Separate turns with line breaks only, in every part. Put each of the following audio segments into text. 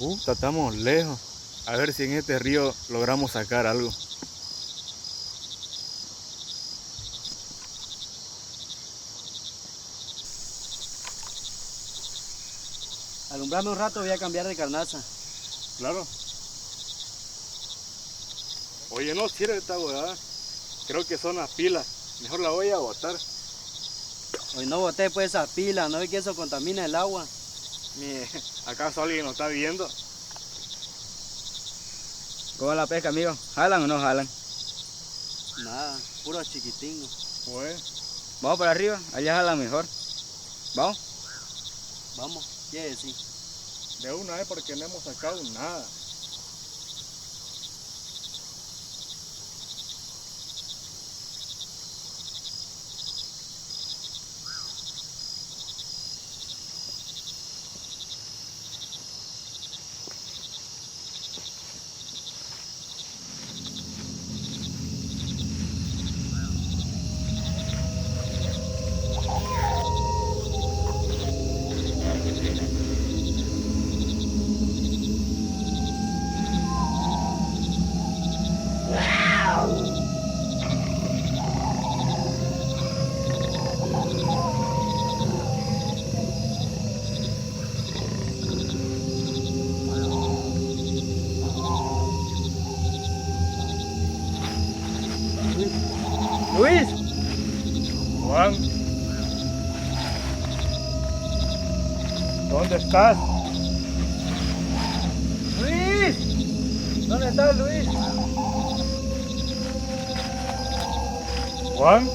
Estamos lejos. A ver si en este río logramos sacar algo.
Alumbrame un rato, voy a cambiar de carnaza.
Claro. Oye, no sirve esta huevada. Creo que son las pilas. Mejor la voy a botar.
Hoy no boté pues esa pila, no ve que eso contamina el agua.
¿Acaso alguien nos está viendo?
¿Cómo va la pesca, amigo? ¿Jalan o no jalan?
Nada, puro chiquitingo.
Pues,
Vamos para arriba, allá jalan mejor. Vamos.
Vamos, ¿qué decir?
de una vez porque no hemos sacado nada.
Luis,
Juan, ¿dónde estás?
Luis, ¿dónde estás, Luis?
Juan,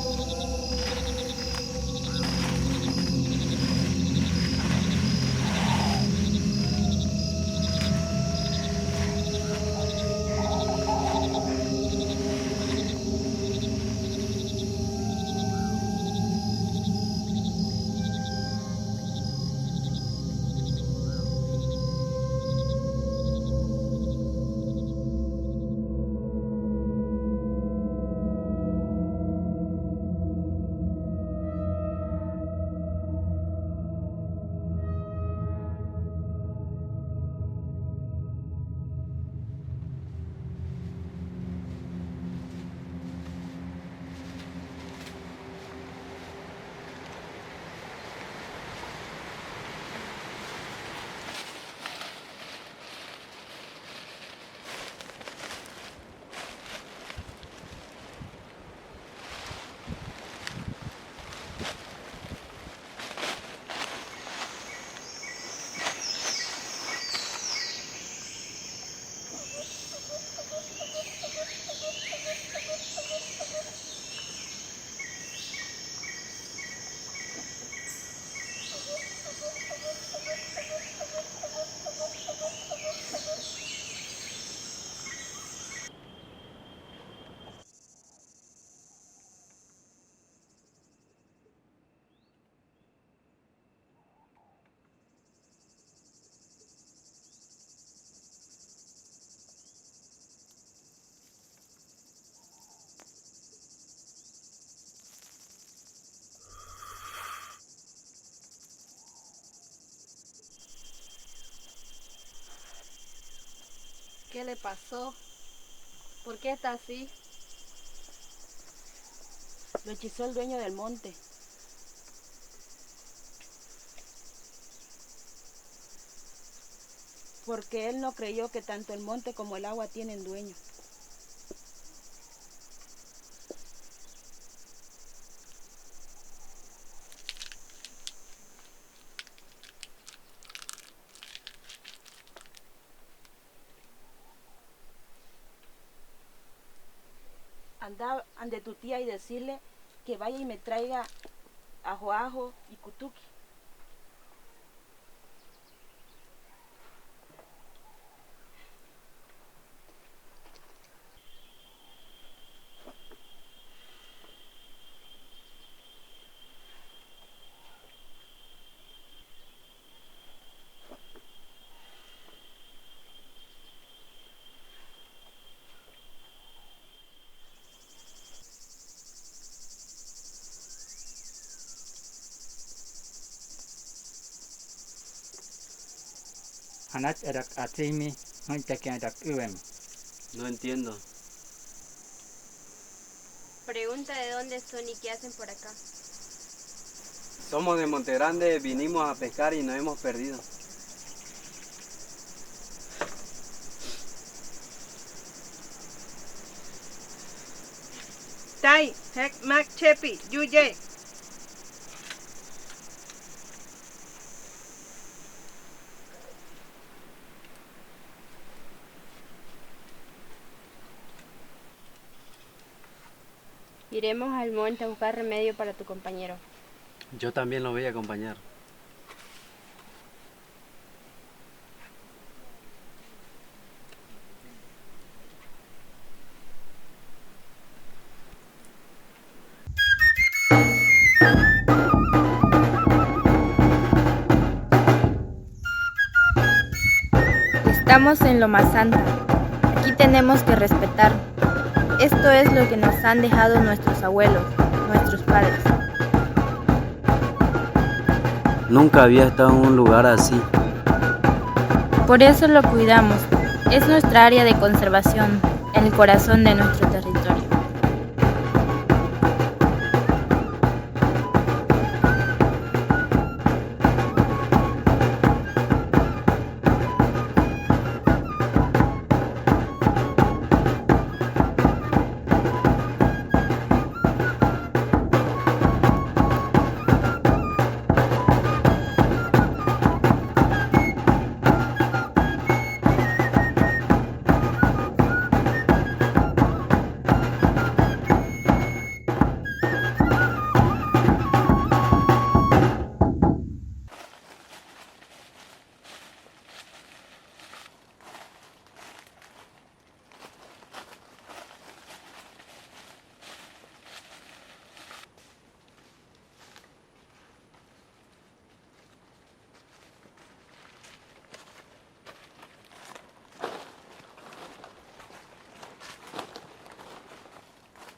¿Qué le pasó? ¿Por qué está así?
Lo hechizó el dueño del monte. Porque él no creyó que tanto el monte como el agua tienen dueño. Anda ante tu tía y decirle que vaya y me traiga ajo y cutuqui.
Hanach erak atimi, honchaki erak uem.
No entiendo.
Pregunta de dónde son y qué hacen por acá.
Somos de Montegrande, vinimos a pescar y nos hemos perdido.
Tai, Hek Mak Chepi, Yuye.
Iremos al monte a buscar remedio para tu compañero.
Yo también lo voy a acompañar.
Estamos en Loma Santa. Aquí tenemos que respetar. Esto es lo que nos han dejado nuestros abuelos, nuestros padres.
Nunca había estado en un lugar así.
Por eso lo cuidamos. Es nuestra área de conservación, el corazón de nuestro territorio.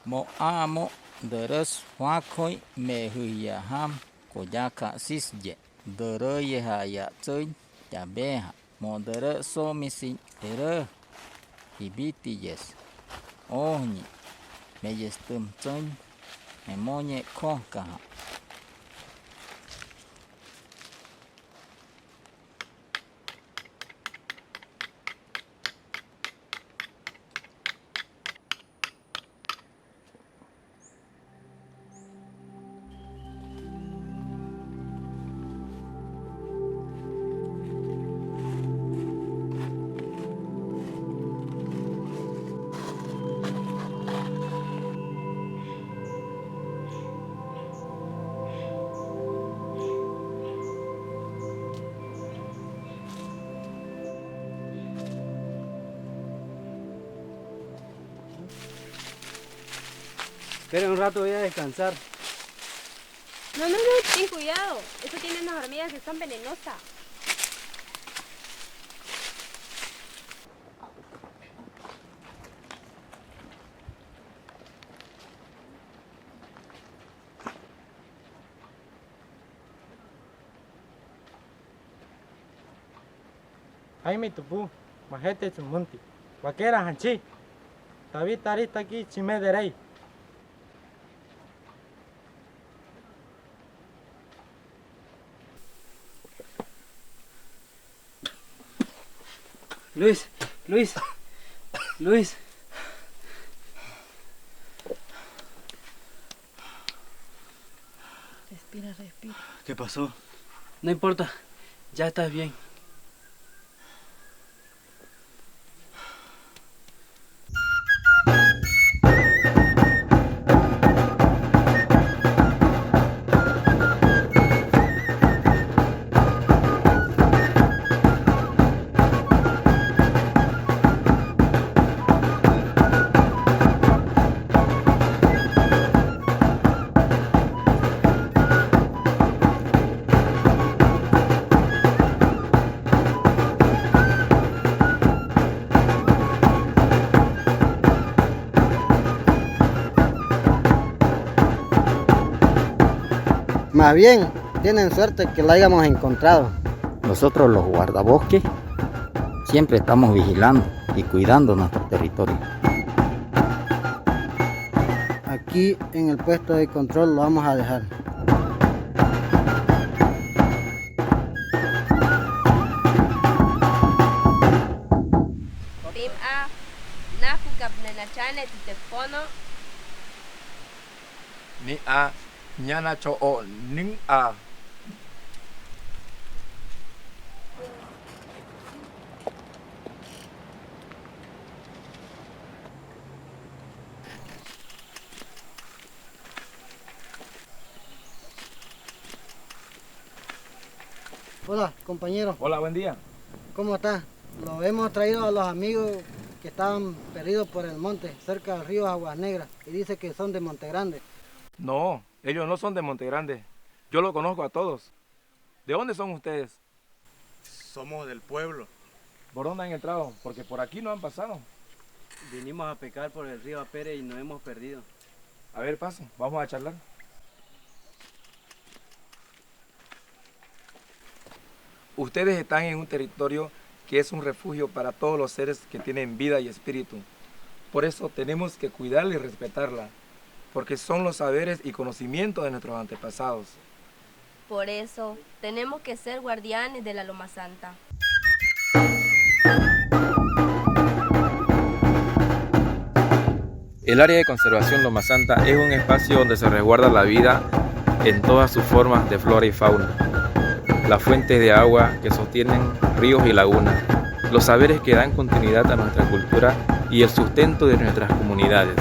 Mo amo deres huakoi mehuya ham koyaka sisje. Dere yeha ya tsoy ya beha. Mo dere so misi ere hibiti yes. Ohni me yestum tsoy me monye konkaha.
Espera un rato, voy a descansar.
No, ten cuidado. Eso tiene unas hormigas que son venenosas.
Jaime tupu, majete chumunti. Vaquera hanchi. Tavi tarita aquí chime derei.
Luis.
Respira.
¿Qué pasó? No importa, ya estás bien.
Más bien, tienen suerte que la hayamos encontrado. Nosotros los guardabosques
Siempre estamos vigilando y cuidando nuestro territorio.
Aquí en el puesto de control lo vamos a dejar.
Tim A, Nafukap Nenachane Titepono,
Ni a ñana cho o ning a.
Hola, compañero.
Hola, buen día.
¿Cómo está? Lo hemos traído a los amigos que estaban perdidos por el monte, cerca del río Aguas Negras, y dice que son de Monte Grande.
No, ellos no son de Monte Grande. Yo lo conozco a todos. ¿De dónde son ustedes?
Somos del pueblo.
¿Por dónde han entrado? Porque por aquí no han pasado.
Vinimos a pecar por el río Apere y nos hemos perdido.
A ver, pasen, vamos a charlar. Ustedes están en un territorio que es un refugio para todos los seres que tienen vida y espíritu. Por eso tenemos que cuidarla y respetarla, porque son los saberes y conocimientos de nuestros antepasados.
por eso tenemos que ser guardianes de la Loma Santa.
El área de conservación Loma Santa es un espacio donde se resguarda la vida en todas sus formas de flora y fauna, las fuentes de agua que sostienen ríos y lagunas, los saberes que dan continuidad a nuestra cultura y el sustento de nuestras comunidades.